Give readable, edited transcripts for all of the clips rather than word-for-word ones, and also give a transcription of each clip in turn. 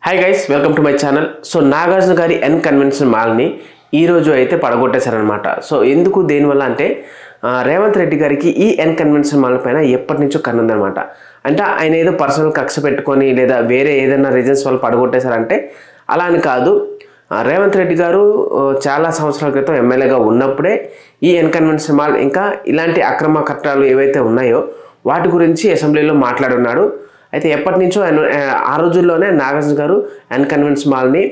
Hi guys, welcome to my channel. So Nagarjuna గారి N convention మాల్ని ఈరోజు అయితే పడగొట్టేశారనమాట. సో ఎందుకు దేనివల్ల అంటే రేవంత్ రెడ్డి గారికి ఈ ఎన్ కన్వెన్షన్ మాల్ పైన ఎప్పటి నుంచో కన్నుందనమాట. అంటే ఆయన ఏదో పర్సనల్ కక్ష పెట్టుకొని లేదా వేరే ఏదైనా రీజన్స్ వల్ల పడగొట్టేశారంటే అలా అని కాదు. రేవంత్ రెడ్డి గారు చాలా సంవత్సరాల క్రితం ఎమ్మెల్యేగా ఉన్నప్పుడే ఈ ఎన్ కన్వెన్షన్ మాల్ ఇంకా ఇలాంటి అక్రమ కట్టడాలు ఏవైతే ఉన్నాయో వాటి గురించి అసెంబ్లీలో మాట్లాడున్నాడు. అయితే ఎప్పటి నుంచో ఆ రోజుల్లోనే నాగార్జున గారు ఎన్ కన్వెన్షన్ మాల్ని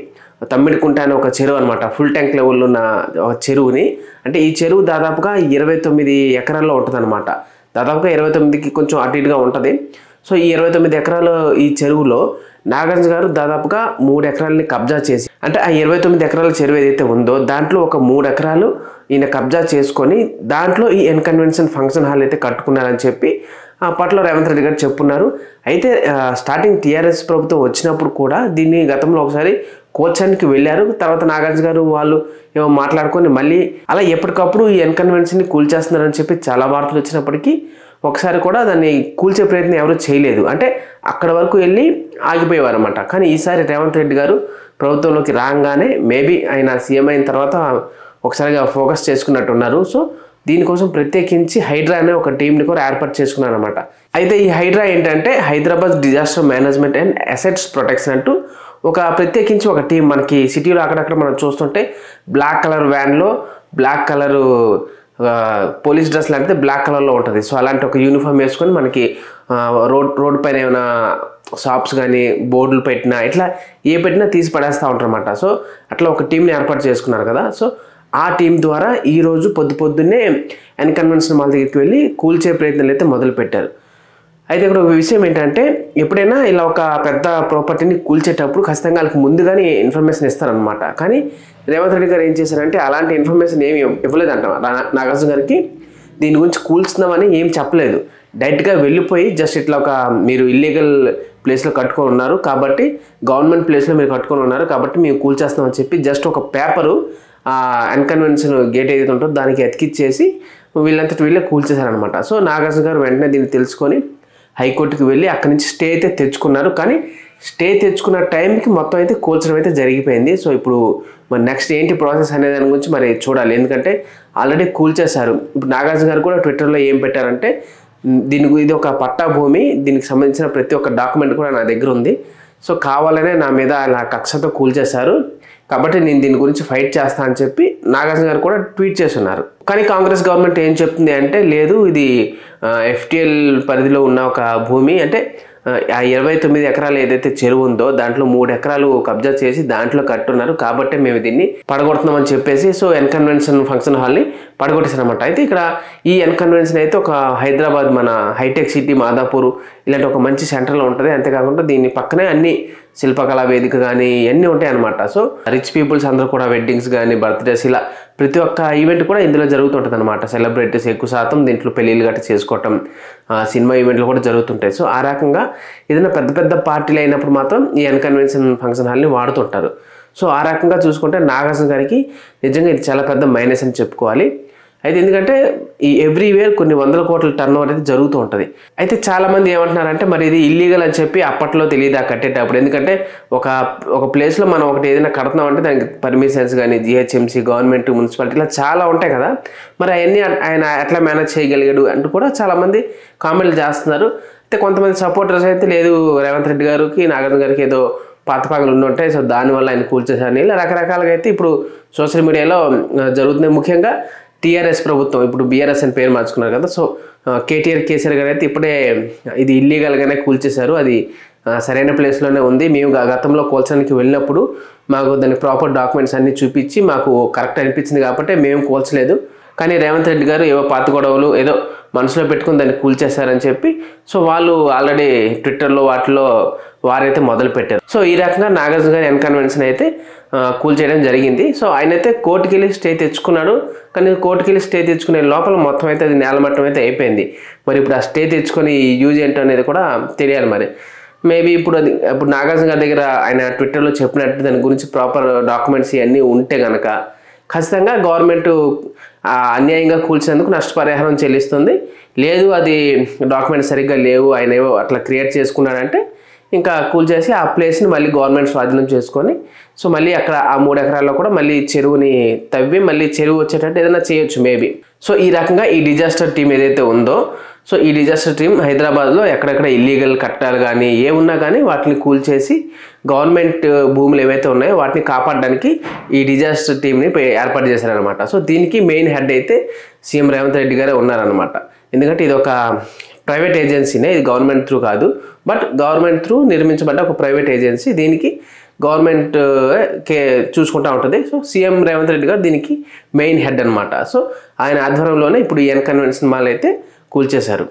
తమ్మిడికుంట అనే ఒక చెరువు అనమాట, ఫుల్ ట్యాంక్ లెవెల్లో ఉన్న ఒక చెరువుని, అంటే ఈ చెరువు దాదాపుగా 29 ఎకరాల్లో ఉంటుంది అనమాట. దాదాపుగా 29కి కొంచెం అటు ఇటుగా ఉంటుంది. సో ఈ 29 ఎకరాలు ఈ చెరువులో నాగార్జున గారు దాదాపుగా 3 ఎకరాలని కబ్జా చేసి, అంటే ఆ 29 ఎకరాల చెరువు ఏదైతే ఉందో దాంట్లో ఒక 3 ఎకరాలు ఈయన కబ్జా చేసుకొని దాంట్లో ఈ ఎన్ కన్వెన్షన్ ఫంక్షన్ హాల్ అయితే కట్టుకున్నారని చెప్పి అప్పట్లో రేవంత్ రెడ్డి గారు చెప్పున్నారు. అయితే స్టార్టింగ్ టీఆర్ఎస్ ప్రభుత్వం వచ్చినప్పుడు కూడా దీన్ని గతంలో ఒకసారి కోచానికి వెళ్ళారు. తర్వాత నాగార్జున గారు వాళ్ళు ఏమో మాట్లాడుకొని మళ్ళీ అలా ఎప్పటికప్పుడు ఈ ఎన్ కన్వెన్షన్ని కూల్చేస్తున్నారని చెప్పి చాలా వార్తలు వచ్చినప్పటికీ ఒకసారి కూడా దాన్ని కూల్చే ప్రయత్నం ఎవరు చేయలేదు. అంటే అక్కడ వరకు వెళ్ళి ఆగిపోయేవారు అనమాట. కానీ ఈసారి రేవంత్ రెడ్డి గారు ప్రభుత్వంలోకి రాగానే మేబీ ఆయన సీఎం అయిన తర్వాత ఒకసారిగా ఫోకస్ చేసుకున్నట్టున్నారు. సో దీనికోసం ప్రత్యేకించి హైడ్రా అనే ఒక టీంని కూడా ఏర్పాటు చేసుకున్నారు అనమాట. అయితే ఈ హైడ్రా ఏంటంటే Hyderabad disaster management and assets protection అంటూ ఒక ప్రత్యేకించి ఒక టీం మనకి సిటీలో అక్కడక్కడ మనం చూస్తుంటే బ్లాక్ కలర్ వ్యాన్లో బ్లాక్ కలరు పోలీస్ డ్రెస్లు అంటే బ్లాక్ కలర్లో ఉంటుంది. సో అలాంటి ఒక యూనిఫామ్ వేసుకొని మనకి రోడ్ పైన ఏమైనా షాప్స్ కానీ బోర్డులు పెట్టినా ఇట్లా ఏ పెట్టినా తీసి పడేస్తూ ఉంటారు అనమాట. సో అట్లా ఒక టీంని ఏర్పాటు చేసుకున్నారు కదా. సో ఆ టీం ద్వారా ఈరోజు పొద్దున్నే ఎన్ కన్వెన్షన్ మాల్ దగ్గరికి వెళ్ళి కూల్చే ప్రయత్నాలు అయితే మొదలుపెట్టారు. అయితే ఇక్కడ ఒక విషయం ఏంటంటే ఎప్పుడైనా ఇలా ఒక పెద్ద ప్రాపర్టీని కూల్చేటప్పుడు ఖచ్చితంగా వాళ్ళకి ముందుగానే ఇన్ఫర్మేషన్ ఇస్తారనమాట. కానీ రేవంత్ రెడ్డి గారు ఏం చేశారంటే అలాంటి ఇన్ఫర్మేషన్ ఏమి ఇవ్వలేదంట నాగార్జున గారికి. దీని గురించి కూల్చున్నామని ఏం చెప్పలేదు. డైరెక్ట్గా వెళ్ళిపోయి జస్ట్ ఇట్లా ఒక మీరు ఇల్లీగల్ ప్లేస్లో కట్టుకొని ఉన్నారు కాబట్టి, గవర్నమెంట్ ప్లేస్లో మీరు కట్టుకొని ఉన్నారు కాబట్టి మేము కూల్చేస్తామని చెప్పి జస్ట్ ఒక పేపరు ఎన్ కన్వెన్షన్ గేట్ ఏదైతే ఉంటుందో దానికి అతికిచ్చేసి వీళ్ళంతటి వీళ్ళే కూల్చేశారనమాట. సో నాగార్జున గారు వెంటనే దీన్ని తెలుసుకొని హైకోర్టుకి వెళ్ళి అక్కడి నుంచి స్టే అయితే తెచ్చుకున్నారు. కానీ స్టే తెచ్చుకున్న టైంకి మొత్తం అయితే కూల్చడం అయితే జరిగిపోయింది. సో ఇప్పుడు మరి నెక్స్ట్ ఏంటి ప్రాసెస్ అనే దాని గురించి మరి చూడాలి. ఎందుకంటే ఆల్రెడీ కూల్చేశారు. ఇప్పుడు నాగార్జున గారు కూడా ట్విట్టర్లో ఏం పెట్టారంటే ఇది ఒక పట్టా భూమి, దీనికి సంబంధించిన ప్రతి ఒక్క డాక్యుమెంట్ కూడా నా దగ్గర ఉంది. సో కావాలనే నా మీద అలా కక్షతో కూల్చేశారు కాబట్టి నేను దీని గురించి ఫైట్ చేస్తా అని చెప్పి నాగార్జున గారు కూడా ట్వీట్ చేస్తున్నారు. కానీ కాంగ్రెస్ గవర్నమెంట్ ఏం చెప్తుంది అంటే లేదు, ఇది ఎఫ్టీఎల్ పరిధిలో ఉన్న ఒక భూమి, అంటే ఆ 29 ఎకరాలు ఏదైతే చెరువు ఉందో దాంట్లో 3 ఎకరాలు కబ్జా చేసి దాంట్లో కట్టున్నారు కాబట్టి మేము దీన్ని పడగొడుతున్నాం అని చెప్పేసి సో ఎన్ కన్వెన్షన్ ఫంక్షన్ హాల్ని పడగొట్టేశారనమాట. అయితే ఇక్కడ ఈ ఎన్ కన్వెన్షన్ అయితే ఒక హైదరాబాద్ మన హైటెక్ సిటీ మాదాపూర్ ఇలాంటి ఒక మంచి సెంటర్లో ఉంటుంది. అంతేకాకుండా దీని పక్కనే అన్ని శిల్పకళా వేదిక కానీ ఇవన్నీ ఉంటాయి అనమాట. సో రిచ్ పీపుల్స్ అందరూ కూడా వెడ్డింగ్స్ కానీ బర్త్డేస్ ఇలా ప్రతి ఒక్క ఈవెంట్ కూడా ఇందులో జరుగుతుంటుంది అనమాట. సెలబ్రిటీస్ ఎక్కువ శాతం దీంట్లో పెళ్ళిళ్ళు గట్రా చేసుకోవటం, సినిమా ఈవెంట్లు కూడా జరుగుతుంటాయి. సో ఆ రకంగా ఏదైనా పెద్ద పెద్ద పార్టీలు అయినప్పుడు మాత్రం ఈ ఎన్ కన్వెన్షన్ ఫంక్షన్ హాల్ని వాడుతుంటారు. సో ఆ రకంగా చూసుకుంటే నాగార్జున గారికి నిజంగా ఇది చాలా పెద్ద మైనస్ అని చెప్పుకోవాలి. అయితే ఎందుకంటే ఈ ఎవ్రీవేర్ కొన్ని వందల కోట్ల టర్న్ ఓవర్ అయితే జరుగుతూ ఉంటుంది. అయితే చాలామంది ఏమంటున్నారంటే మరి ఇది ఇల్లీగల్ అని చెప్పి అప్పట్లో తెలియదు కట్టేటప్పుడు. ఎందుకంటే ఒక ప్లేస్లో మనం ఒకటి ఏదైనా కడుతున్నామంటే దానికి పర్మిషన్స్ కానీ జిహెచ్ఎంసీ, గవర్నమెంట్, మున్సిపాలిటీ ఇలా చాలా ఉంటాయి కదా. మరి అవన్నీ ఆయన ఎట్లా మేనేజ్ చేయగలిగాడు అంటూ కూడా చాలామంది కామెంట్లు చేస్తున్నారు. అయితే కొంతమంది సపోర్టర్స్ అయితే లేదు రేవంత్ రెడ్డి గారికి నాగార్జున గారికి ఏదో పాతపాగలు ఉండుంటాయి, సో దానివల్ల ఆయన కూల్చేశారని ఇలా రకరకాలుగా అయితే ఇప్పుడు సోషల్ మీడియాలో జరుగుతున్నాయి. ముఖ్యంగా టీఆర్ఎస్ ప్రభుత్వం ఇప్పుడు బీఆర్ఎస్ అని పేరు మార్చుకున్నారు కదా. సో కేసీఆర్ గారు అయితే ఇప్పుడే ఇది ఇల్లీగల్గానే కూల్చేశారు, అది సరైన ప్లేస్లోనే ఉంది, మేము గతంలో కూల్చడానికి వెళ్ళినప్పుడు మాకు దానికి ప్రాపర్ డాక్యుమెంట్స్ అన్నీ చూపించి మాకు కరెక్ట్ అనిపించింది కాబట్టి మేము కూల్చలేదు, కానీ రేవంత్ రెడ్డి గారు ఏవో పాత గొడవలు ఏదో మనసులో పెట్టుకుని దాన్ని కూల్చేశారని చెప్పి సో వాళ్ళు ఆల్రెడీ ట్విట్టర్లో వాటిలో వారైతే మొదలు పెట్టారు. సో ఈ రకంగా నాగార్జున గారి ఎన్ కన్వెన్షన్ అయితే కూల్చేయడం జరిగింది. సో ఆయన అయితే కోర్టుకి వెళ్ళి స్టే తెచ్చుకున్నాడు. కానీ కోర్టుకి వెళ్ళి స్టే తెచ్చుకునే లోపల మొత్తం అయితే అది నేలమట్టం అయితే అయిపోయింది. మరి ఇప్పుడు ఆ స్టే తెచ్చుకొని యూజ్ ఏంటో అనేది కూడా తెలియాలి. మరి మేబీ ఇప్పుడు నాగార్జున గారి దగ్గర ఆయన ట్విట్టర్లో చెప్పినట్టు దాని గురించి ప్రాపర్ డాక్యుమెంట్స్ ఇవన్నీ ఉంటే కనుక ఖచ్చితంగా గవర్నమెంట్ అన్యాయంగా కూల్చేందుకు నష్టపరిహారం చెల్లిస్తుంది. లేదు అది డాక్యుమెంట్స్ సరిగ్గా లేవు, ఆయన ఏవో అట్లా క్రియేట్ చేసుకున్నాడంటే ఇంకా కూల్చేసి ఆ ప్లేస్ని మళ్ళీ గవర్నమెంట్ స్వాధీనం చేసుకొని సో మళ్ళీ అక్కడ ఆ 3 ఎకరాల్లో కూడా మళ్ళీ చెరువుని తవ్వి మళ్ళీ చెరువు వచ్చేటట్టు ఏదైనా చేయొచ్చు మేబీ. సో ఈ రకంగా ఈ డిజాస్టర్ టీం ఏదైతే ఉందో సో ఈ డిజాస్టర్ టీం హైదరాబాద్లో ఎక్కడెక్కడ ఇల్లీగల్ కట్టాలు కానీ ఏమున్నా కానీ వాటిని కూల్చేసి గవర్నమెంట్ భూములు ఏవైతే ఉన్నాయో వాటిని కాపాడడానికి ఈ డిజాస్టర్ టీంని ఏర్పాటు చేశారనమాట. సో దీనికి మెయిన్ హెడ్ అయితే సీఎం రేవంత్ రెడ్డి గారే ఉన్నారనమాట. ఎందుకంటే ఇది ఒక ప్రైవేట్ ఏజెన్సీనే, ఇది గవర్నమెంట్ త్రూ కాదు, బట్ గవర్నమెంట్ త్రూ నిర్మించబడ్డ ఒక ప్రైవేట్ ఏజెన్సీ. దీనికి గవర్నమెంట్ చూసుకుంటూ ఉంటుంది. సో సీఎం రేవంత్ రెడ్డి గారు దీనికి మెయిన్ హెడ్ అనమాట. సో ఆయన ఆధ్వర్యంలోనే ఇప్పుడు ఈ ఎన్ కన్వెన్షన్ మాల్ అయితే కూల్చేశారు.